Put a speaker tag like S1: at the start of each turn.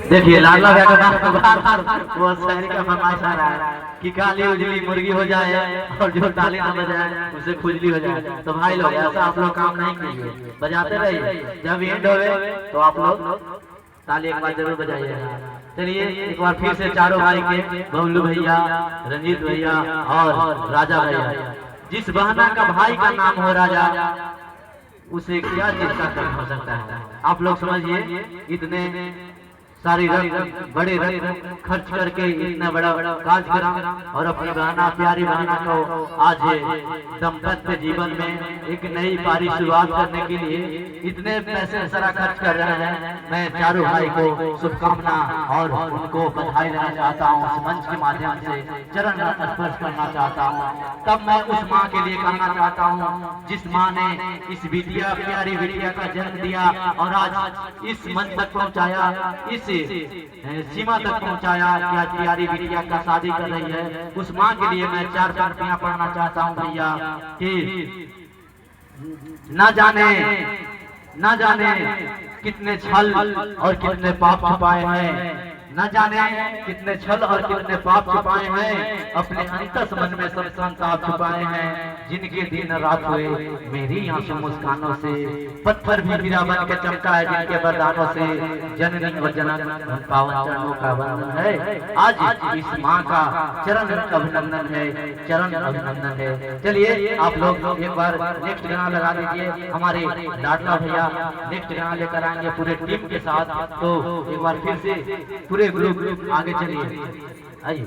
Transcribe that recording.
S1: देखिए लाला वो शहरी का फरमाइश आ रहा है कि काली उजली मुर्गी हो जाए और जो ताली ना बजाए उसे खुजली हो जाए। तो भाई लोग ऐसा आप लोग काम नहीं कीजिए, बजाते रहिए। जब एंड होवे तो आप लोग ताली एक बार जरूर बजाइएगा। चलिए एक बार फिर से चारों भाई के बबलू भैया, रंजीत भैया और राजा भैया, जिस बहना का भाई का नाम हो राजा उसे क्या चीज का कम हो सकता है। आप लोग समझिए, इतने सारी बड़े खर्च करके इतना बड़ा कार्यक्रम और अपनी बहना प्यारी बहना को आज दाम्पत्य जीवन में एक नई पारी शुरुआत करने के लिए इतने पैसे सारा खर्च कर रहे हैं। मैं चारों भाई को शुभकामना और उनको बधाई देना चाहता हूँ। इस मंच के माध्यम से चरण स्पर्श करना चाहता हूँ। तब मैं उस माँ के लिए कहना चाहता हूँ जिस माँ ने इस बिटिया प्यारी बिटिया का जन्म दिया और आज इस मंच तक पहुँचाया, इस सीमा तक पहुंचाया कि आज प्यारी बिटिया का शादी कर रही है। उस माँ के लिए मैं 4 पंक्तियां पढ़ना चाहता हूं भैया कि न जाने कितने छल और कितने पाप छुपाए हैं, न जाने कितने छल और कितने पाप छुपाए हैं, अपने अंतस मन में सब संताप छुपाए हैं। जिनके दिन रात हुए मेरी आंसू मुस्कानों से, पत्थर भी हीरा बन के चमका है जिनके वरदानों से। जननी व जनक पावन चरणों का वंदन है। आज इस माँ का चरण अभिनंदन है, चरण अभिनंदन है। चलिए आप लोग एक बार नेक्स्ट गाना लगा दीजिए। हमारे लाडला भैया नेक्स्ट गाना लेकर आएंगे पूरे टीम के साथ। तो एक बार फिर से पूरे ग्रुप आगे चलिए। आइए।